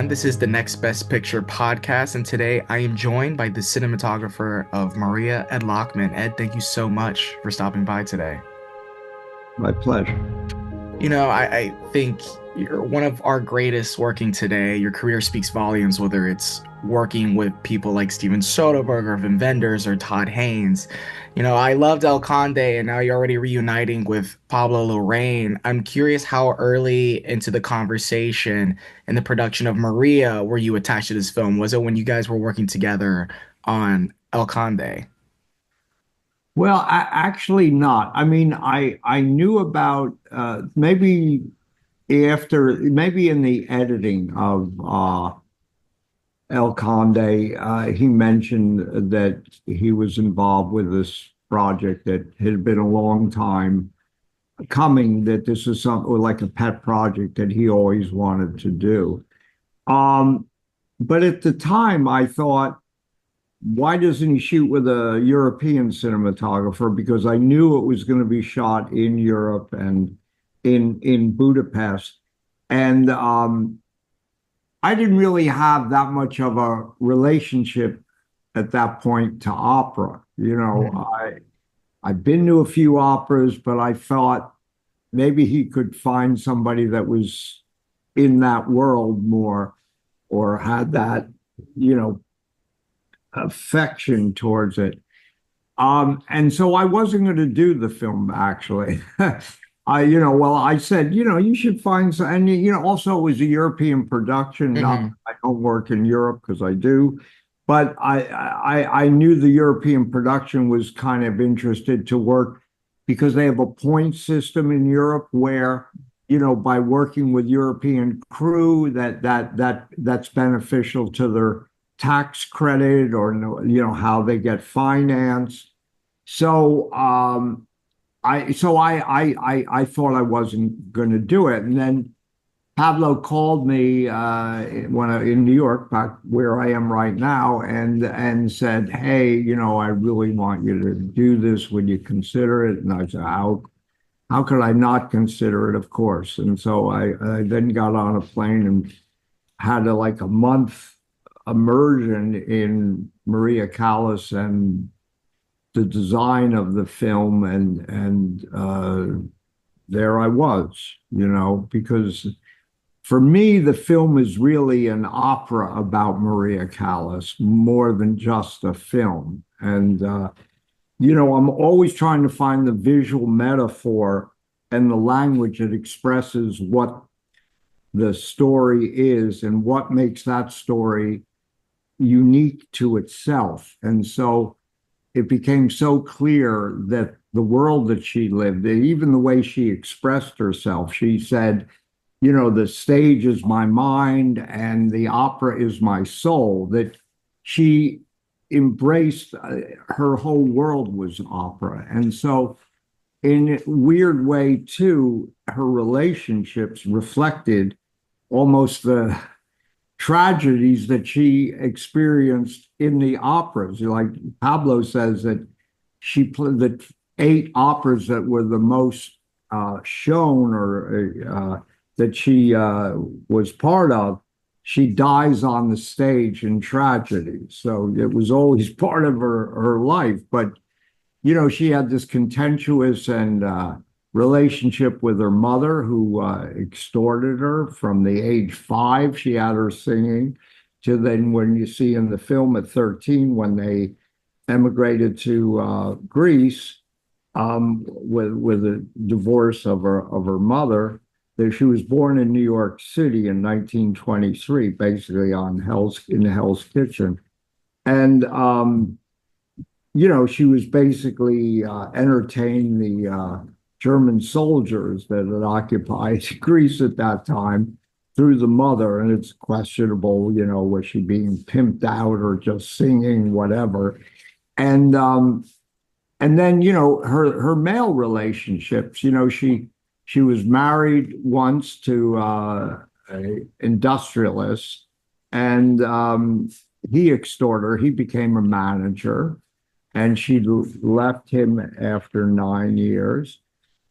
everyone. This is the Next Best Picture podcast, and today I am joined by the cinematographer of Maria and Lachman. Ed, thank you so much for stopping by today. My pleasure. I think you're one of our greatest working today. Your career speaks volumes, whether it's working with people like Steven Soderbergh or Vin Wenders or Todd Haynes. I loved El Conde, and now you're already reuniting with Pablo Larraín. I'm curious how early into the conversation in the production of Maria were you attached to this film? Was it when you guys were working together on El Conde? Well, actually not. I mean, I knew about maybe in the editing of El Conde, he mentioned that he was involved with this project that had been a long time coming, that this is something like a pet project that he always wanted to do. Um, but at the time, I thought, why doesn't he shoot with a European cinematographer? Because I knew it was going to be shot in Europe and in Budapest. And I didn't really have that much of a relationship at that point to opera. I've been to a few operas, but I thought maybe he could find somebody that was in that world more or had that, you know, affection towards it. And so I wasn't going to do the film actually. I said, you should find some, and also it was a European production. Not that Hmm. I don't work in Europe because I do, but I knew the European production was kind of interested to work because they have a point system in Europe where, by working with European crew, that's beneficial to their tax credit or how they get financed. So I thought I wasn't going to do it, and then Pablo called me in New York, back where I am right now, and said, "Hey, I really want you to do this. Would you consider it?" And I said, "How could I not consider it? Of course." And so I then got on a plane and had like a month immersion in Maria Callas and the design of the film, and there I was, because for me the film is really an opera about Maria Callas more than just a film. And I'm always trying to find the visual metaphor and the language that expresses what the story is and what makes that story unique to itself. And so it became so clear that the world that she lived, even the way she expressed herself, she said, the stage is my mind and the opera is my soul, that she embraced her whole world was opera. And so, in a weird way, too, her relationships reflected almost the tragedies that she experienced in the operas. Like Pablo says that she played the 8 operas that were the most shown or that she was part of. She dies on the stage in tragedy. So it was always part of her life. But, she had this contentious and relationship with her mother, who extorted her from the age 5. She had her singing to then when you see in the film at 13 when they emigrated to Greece, with a divorce of her mother. That she was born in New York City in 1923, basically in Hell's Kitchen, and she was basically entertaining the German soldiers that had occupied Greece at that time through the mother. And it's questionable, was she being pimped out or just singing, whatever. And and then, her male relationships, she was married once to a industrialist, and he extorted her. He became a manager, and she left him after 9 years.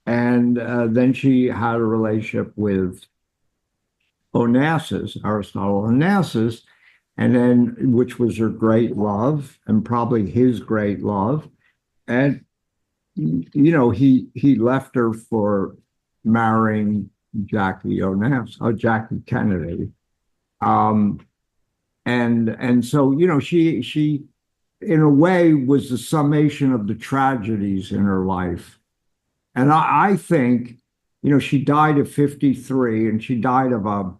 And then she had a relationship with Onassis, Aristotle Onassis, and then which was her great love and probably his great love. And he left her for marrying Jackie Onassis, Jackie Kennedy. Um, and so she in a way was the summation of the tragedies in her life. And I think she died at 53, and she died of a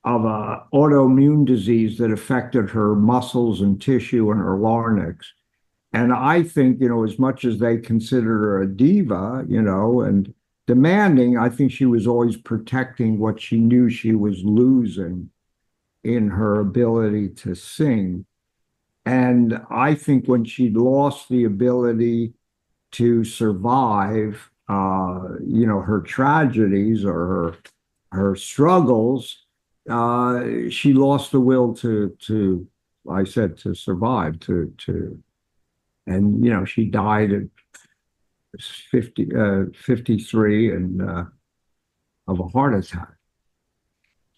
autoimmune disease that affected her muscles and tissue and her larynx. And I think, as much as they consider her a diva, and demanding, I think she was always protecting what she knew she was losing in her ability to sing. And I think when she lost the ability to survive, her tragedies or her struggles, she lost the will I said, to survive, and she died at 53 and of a heart attack.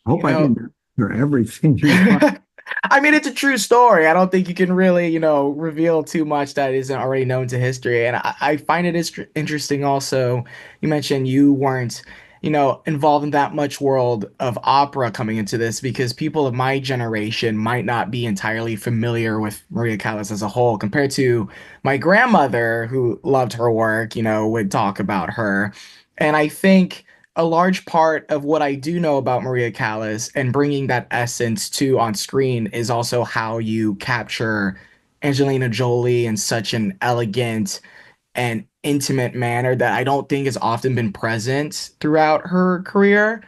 I You hope I know, didn't hear everything you want. I mean, it's a true story. I don't think you can really, reveal too much that isn't already known to history. And I find it is interesting also. You mentioned you weren't, involved in that much world of opera coming into this because people of my generation might not be entirely familiar with Maria Callas as a whole compared to my grandmother who loved her work, would talk about her. And I think a large part of what I do know about Maria Callas and bringing that essence to on screen is also how you capture Angelina Jolie in such an elegant and intimate manner that I don't think has often been present throughout her career.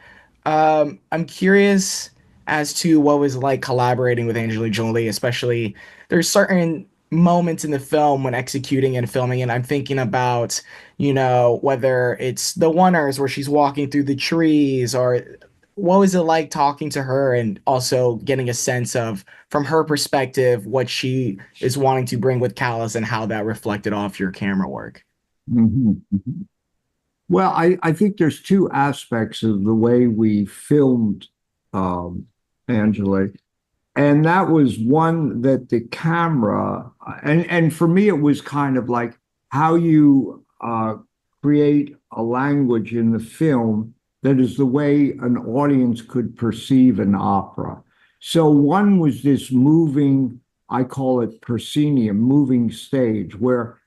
I'm curious as to what was like collaborating with Angelina Jolie, especially there's certain moments in the film when executing and filming, and I'm thinking about, whether it's the oneers where she's walking through the trees or what was it like talking to her and also getting a sense of from her perspective what she is wanting to bring with Callis and how that reflected off your camera work. Mhm, mhm. Well, I think there's two aspects of the way we filmed um, Angela. And that was one that the camera, and for me, it was kind of like how you create a language in the film that is the way an audience could perceive an opera. So one was this moving, I call it proscenium, moving stage, where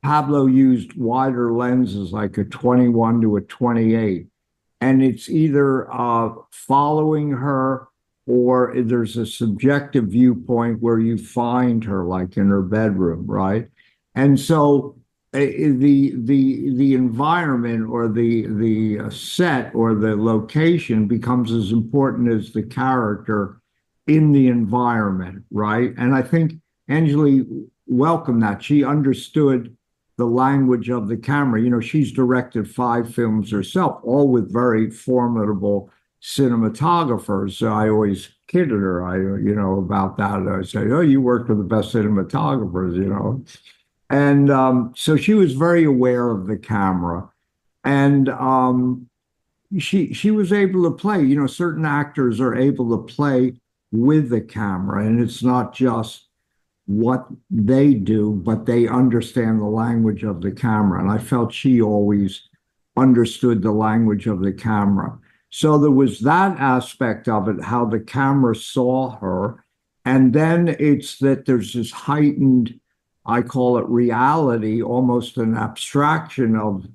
Pablo used wider lenses like a 21 to a 28. And it's either following her or there's a subjective viewpoint where you find her like in her bedroom, right? And so the environment or the set or the location becomes as important as the character in the environment, right? And I think Angeli welcomed that. She understood the language of the camera. She's directed 5 films herself, all with very formidable cinematographers. So I always kidded her, about that. I say, "Oh, you worked with the best cinematographers." And so she was very aware of the camera, and she was able to play. Certain actors are able to play with the camera, and it's not just what they do, but they understand the language of the camera. And I felt she always understood the language of the camera. So there was that aspect of it, how the camera saw her. And then it's that there's this heightened, I call it reality, almost an abstraction of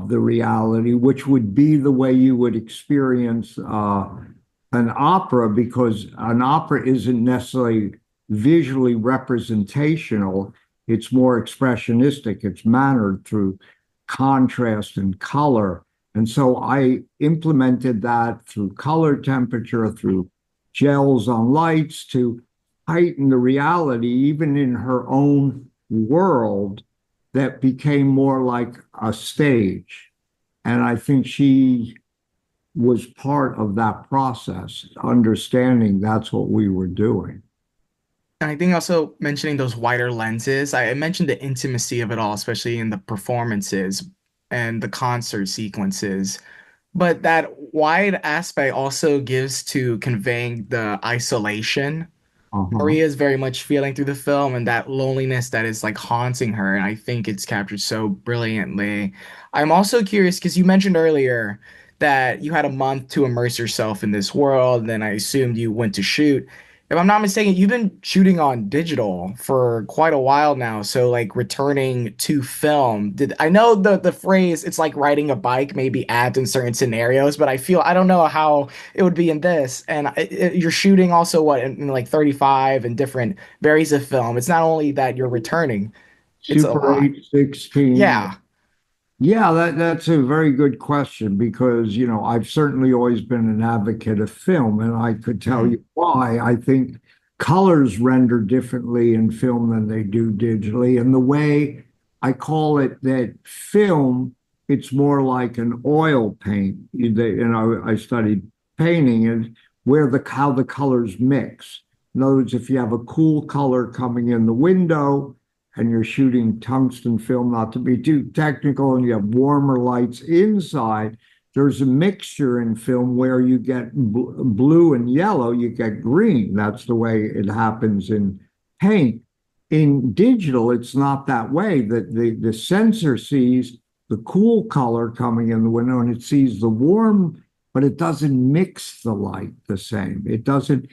the reality, which would be the way you would experience an opera, because an opera isn't necessarily visually representational. It's more expressionistic. It's mannered through contrast and color. And so I implemented that through color temperature, through gels on lights to heighten the reality, even in her own world, that became more like a stage. And I think she was part of that process, understanding that's what we were doing. And I think also mentioning those wider lenses, I mentioned the intimacy of it all, especially in the performances and the concert sequences. But that wide aspect also gives to conveying the isolation Uh-huh. Maria is very much feeling through the film and that loneliness that is like haunting her. And I think it's captured so brilliantly. I'm also curious because you mentioned earlier that you had a month to immerse yourself in this world, and then I assumed you went to shoot. If I'm not mistaken, you've been shooting on digital for quite a while now. So like returning to film, did I know the phrase it's like riding a bike maybe adds in certain scenarios, but I don't know how it would be in this. And you're shooting also what in like 35 and different varies of film. It's not only that you're returning, it's a Super lot. 816. Yeah. Yeah, that's a very good question because, I've certainly always been an advocate of film, and I could tell Mhm. you why. I think colors render differently in film than they do digitally. And the way I call it that film, it's more like an oil paint. I studied painting and where how the colors mix. In other words, if you have a cool color coming in the window, and you're shooting tungsten film, not to be too technical, and you have warmer lights inside, there's a mixture in film where you get blue and yellow, you get green. That's the way it happens in paint. In digital, it's not that way. The sensor sees the cool color coming in the window and it sees the warm, but it doesn't mix the light the same. It doesn't,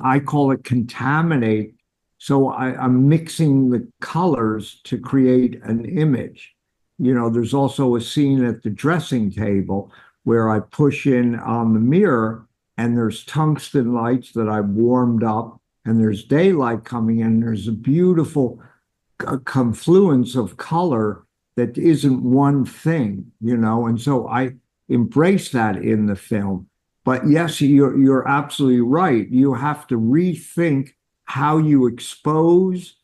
I call it contaminate, so I'm mixing the colors to create an image. There's also a scene at the dressing table where I push in on the mirror and there's tungsten lights that I've warmed up and there's daylight coming in. There's a beautiful confluence of color that isn't one thing. And so I embrace that in the film. But yes, you're absolutely right. You have to rethink how you expose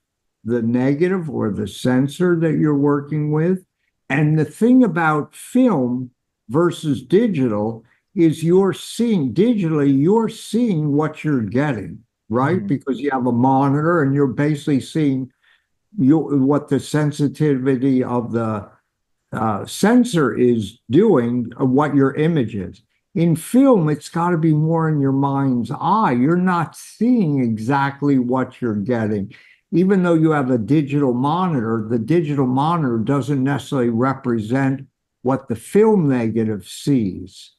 the negative or the sensor that you're working with. And the thing about film versus digital is you're seeing what you're getting, right? Mhm. Because you have a monitor and you're basically seeing what the sensitivity of the sensor is doing, what your image is. In film, it's got to be more in your mind's eye. You're not seeing exactly what you're getting. Even though you have a digital monitor, the digital monitor doesn't necessarily represent what the film negative sees.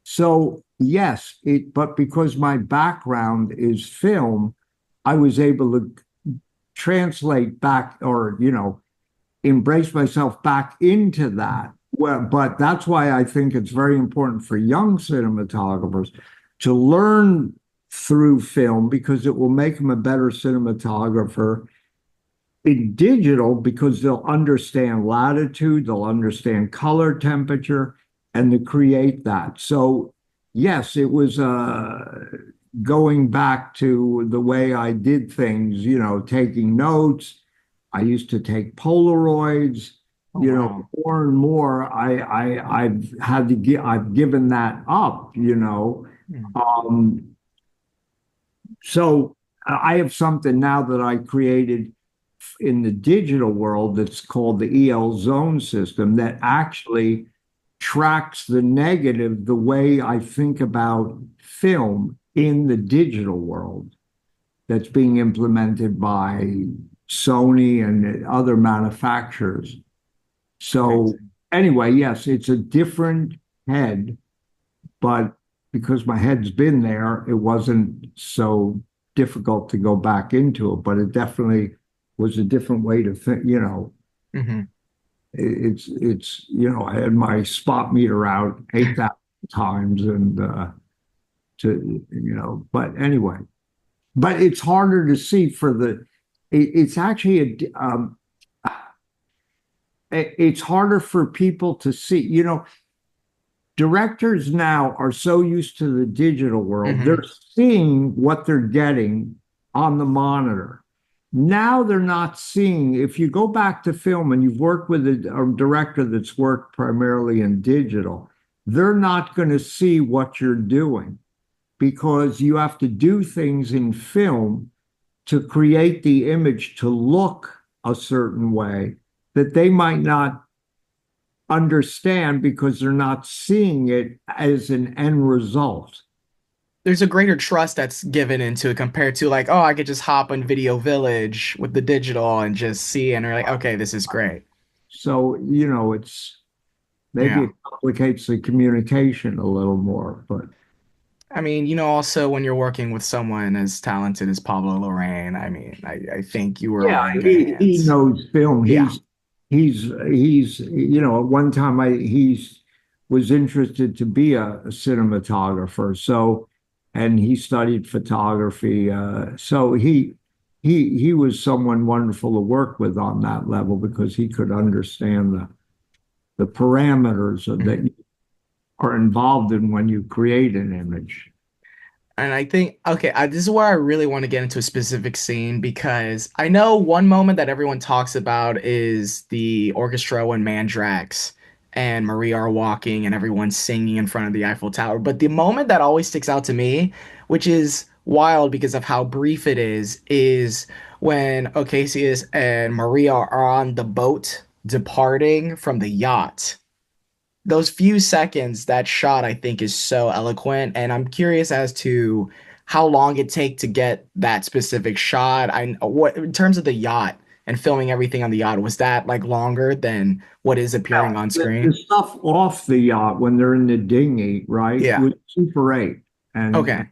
So, yes, but because my background is film, I was able to translate back or, embrace myself back into that. Well, but that's why I think it's very important for young cinematographers to learn through film because it will make them a better cinematographer in digital because they'll understand latitude, they'll understand color temperature, and to create that. So, yes, it was going back to the way I did things, taking notes. I used to take Polaroids, Oh, wow. more and more I've given that up. Mhm. Um, so I have something now that I created in the digital world that's called the EL zone system that actually tracks the negative the way I think about film in the digital world that's being implemented by Sony and other manufacturers. So Amazing. anyway, yes, it's a different head, but because my head's been there, it wasn't so difficult to go back into it, but it definitely was a different way to think. Hmm. I had my spot meter out 8,000 times and but anyway, but it's harder to see it's actually it's harder for people to see. Directors now are so used to the digital world, they're Hmm. seeing what they're getting on the monitor. Now they're not seeing, if you go back to film and you've worked with a director that's worked primarily in digital, they're not going to see what you're doing because you have to do things in film to create the image to look a certain way that they might not understand because they're not seeing it as an end result. There's a greater trust that's given into it compared to like, oh, I could just hop on Video Village with the digital and just see, and we're like, okay, this is great. So, it's maybe Yeah. it complicates the communication a little more, but I mean, also when you're working with someone as talented as Pablo Larraín, I mean, I think you yeah, are in good he hands. knows film. Yeah. He's at one time he's was interested to be a cinematographer. So, and he studied photography. So he was someone wonderful to work with on that level because he could understand the parameters that Mhm. you are involved in when you create an image. And I think, okay, this is where I really want to get into a specific scene because I know one moment that everyone talks about is the orchestra when Mandrax and Maria are walking and everyone's singing in front of the Eiffel Tower. But the moment that always sticks out to me, which is wild because of how brief it is when Ocasius and Maria are on the boat departing from the yacht. Those few seconds, that shot I think is so eloquent, and I'm curious as to how long it take to get that specific shot. I what in terms of the yacht and filming everything on the yacht, was that like longer than what is appearing on The screen? stuff off the yacht when they're in the dinghy, right, Yeah. was Super 8. And Okay.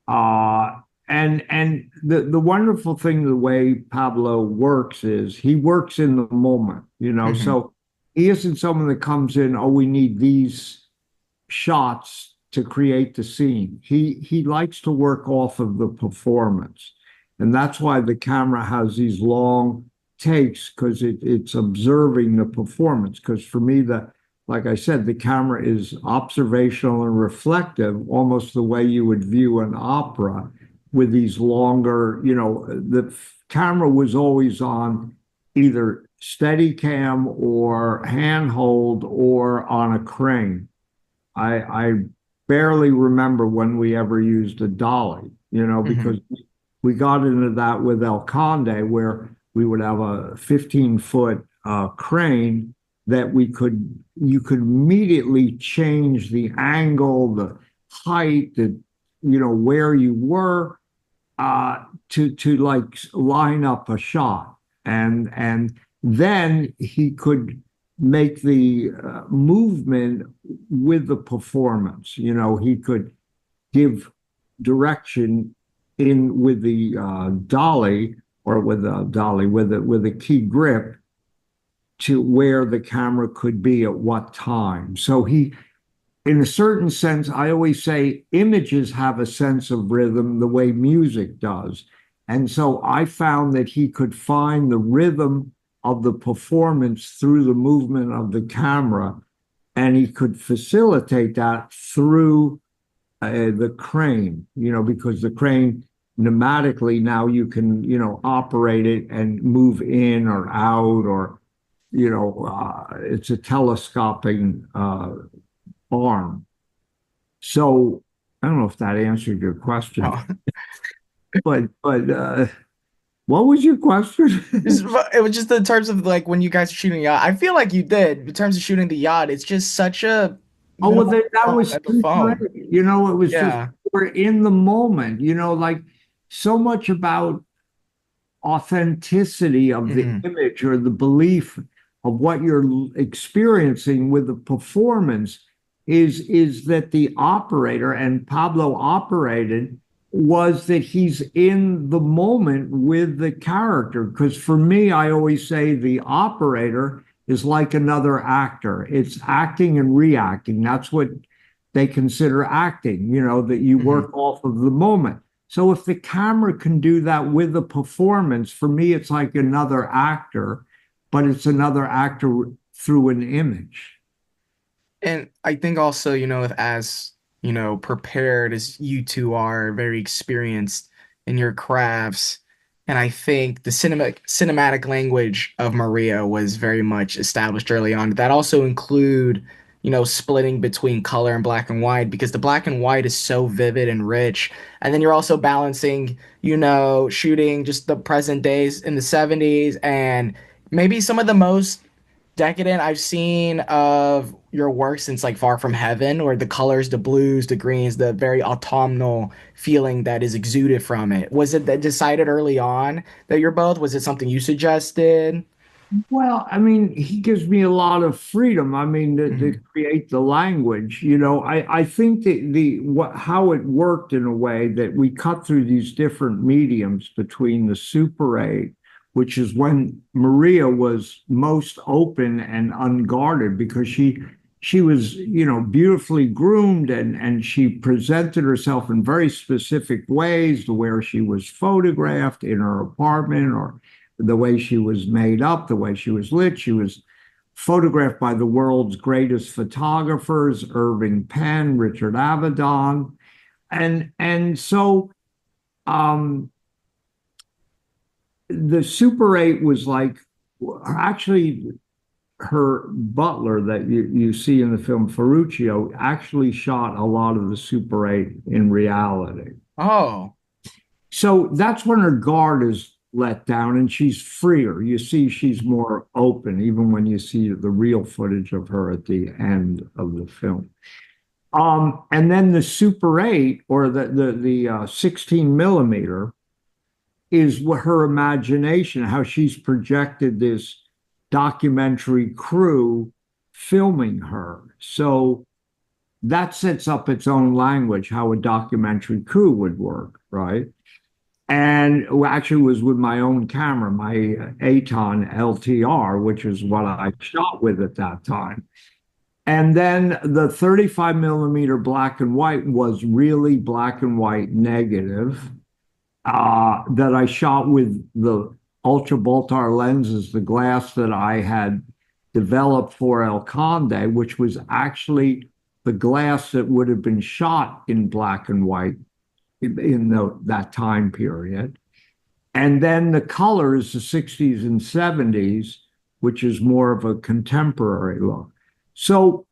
uh and the wonderful thing the way Pablo works is he works in the moment, Hmm. so he isn't someone that comes in, oh, we need these shots to create the scene. He likes to work off of the performance. And that's why the camera has these long takes because it's observing the performance. Because for me, like I said, the camera is observational and reflective, almost the way you would view an opera with these longer, the camera was always on either steady cam or handhold or on a crane. I barely remember when we ever used a dolly, because Hmm. we got into that with El Conde, where we would have a 15-foot crane that you could immediately change the angle, the height, where you were, to like line up a shot, and then he could make the movement with the performance. He could give direction in with the dolly or with a dolly with a key grip to where the camera could be at what time. So in a certain sense, I always say images have a sense of rhythm the way music does. And so I found that he could find the rhythm of the performance through the movement of the camera, and he could facilitate that through the crane, because the crane pneumatically now you can, operate it and move in or out, or, it's a telescoping arm. So I don't know if that answered your question, Oh. but what was your question? It was just in terms of like when you guys are shooting a yacht. I feel like you did in terms of shooting the yacht. It's just such a Oh, well, minimal that shot was at the Super 8. phone. It was just Yeah. we're in the moment, like so much about authenticity of the Hmm. image or the belief of what you're experiencing with the performance is that the operator, and Pablo operated, was that he's in the moment with the character. Because for me, I always say the operator is like another actor. It's acting and reacting. That's what they consider acting, that you Hmm. work off of the moment. So if the camera can do that with the performance, for me, it's like another actor, but it's another actor through an image. And I think also, as, prepared as you two are, very experienced in your crafts. And I think the cinematic language of Maria was very much established early on. That also include, splitting between color and black and white because the black and white is so vivid and rich. And then you're also balancing, shooting just the present days in the 70s and maybe some of the most decadent I've seen of your work since like Far From Heaven, or the colors, the blues, the greens, the very autumnal feeling that is exuded from it. Was it that decided early on that you're both? Was it something you suggested? Well, I mean, he gives me a lot of freedom. I mean, to Hmm. create the language. You know, I think that the what how it worked in a way that we cut through these different mediums between the Super 8, which is when Maria was most open and unguarded because she was, you know, beautifully groomed and she presented herself in very specific ways, to where she was photographed in her apartment, or the way she was made up, the way she was lit. She was photographed by the world's greatest photographers, Irving Penn, Richard Avedon. And so um, the Super 8 was like, actually, her butler that you see in the film, Ferruccio, actually shot a lot of the Super 8 in reality. Oh. So that's when her guard is let down and she's freer. You see, she's more open, even when you see the real footage of her at the end of the film. And then the Super 8, or the 16 millimeter, is what her imagination, how she's projected this documentary crew filming her. So that sets up its own language, how a documentary crew would work, right? And actually was with my own camera, my Aton LTR, which is what I shot with at that time. And then the 35 millimeter black and white was really black and white negative, that I shot with the Ultra Baltar lenses, the glass that I had developed for El Conde, which was actually the glass that would have been shot in black and white in that time period. And then the colors, the 60s and 70s, which is more of a contemporary look. So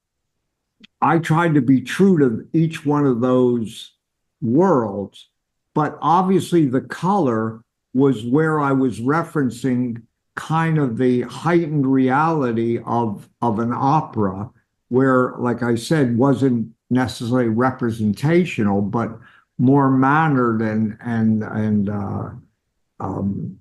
I tried to be true to each one of those worlds, but obviously the color was where I was referencing kind of the heightened reality of an opera, where, like I said, wasn't necessarily representational, but more mannered and um,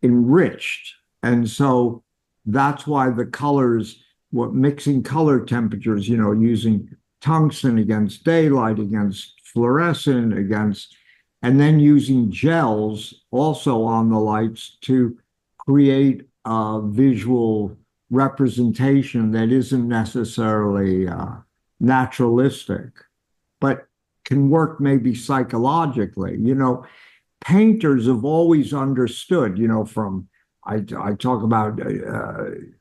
enriched. And so that's why the colors, what mixing color temperatures, you know, using tungsten against daylight, against fluorescent, against, and then using gels also on the lights to create a visual representation that isn't necessarily naturalistic, but can work maybe psychologically. You know, painters have always understood, you know, from I talk about Goethe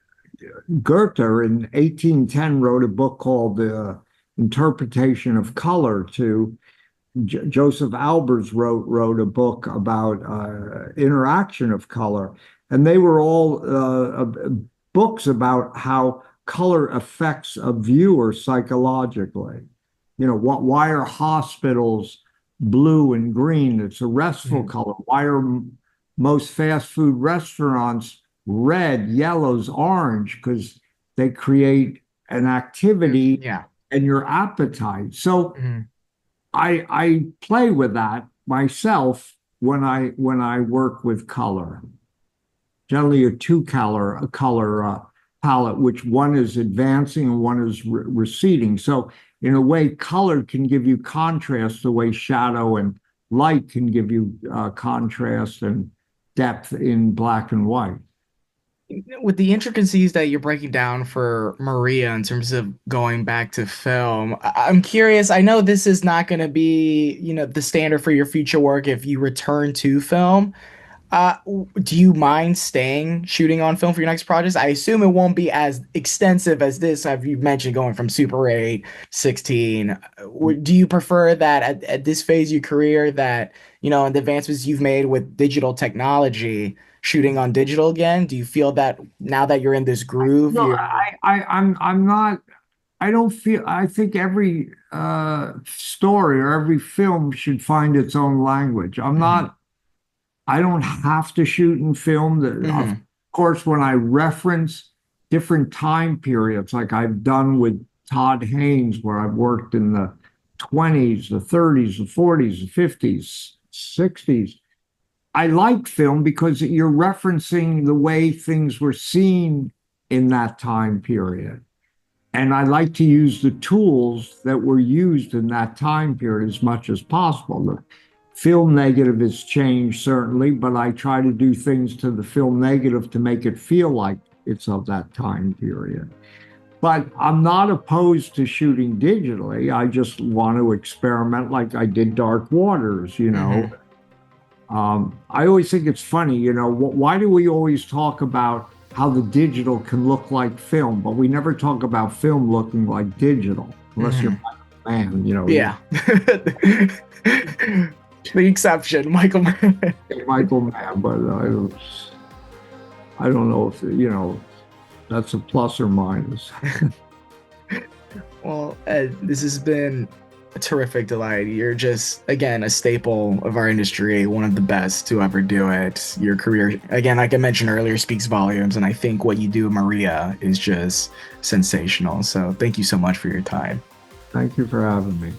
in 1810 wrote a book called The Interpretation of Color. To Joseph Albers wrote a book about interaction of color, and they were all books about how color affects a viewer psychologically. You know, why are hospitals blue and green? It's a restful Mhm. color. Why are most fast food restaurants red, yellows, orange? Because they create an activity Yeah. and your appetite. So Mhm. I play with that myself when I work with color. Generally a two color palette, which one is advancing and one is receding. So in a way, color can give you contrast the way shadow and light can give you contrast and depth in black and white. With the intricacies that you're breaking down for Maria in terms of going back to film, I'm curious. I know this is not going to be, the standard for your future work if you return to film. Do you mind staying shooting on film for your next projects? I assume it won't be as extensive as this. Have you mentioned going from Super 8, 16? Do you prefer that at this phase of your career that, and the advancements you've made with digital technology, shooting on digital again? Do you feel that now that you're in this groove, No, you're I'm not. I don't feel. I think every story or every film should find its own language. I'm Mhm. not. I don't have to shoot and film. Of Mhm. course, when I reference different time periods, like I've done with Todd Haynes, where I've worked in the 20s, the 30s, the 40s, the 50s, 60s. I like film because you're referencing the way things were seen in that time period. And I like to use the tools that were used in that time period as much as possible. The film negative has changed, certainly, but I try to do things to the film negative to make it feel like it's of that time period. But I'm not opposed to shooting digitally. I just want to experiment like I did Dark Waters, you know. Hmm. I always think it's funny, you know, why do we always talk about how the digital can look like film, but we never talk about film looking like digital, unless you're Hmm. a man, you know, you Yeah. The exception, Michael Mann. get Michael Mann, but I don't know if, you know, that's a plus or minus. Well, Ed, this has been a terrific delight. You're just, again, a staple of our industry, one of the best to ever do it. Your career, again, like I mentioned earlier, speaks volumes, and I think what you do, Maria, is just sensational. So thank you so much for your time. Thank you for having me.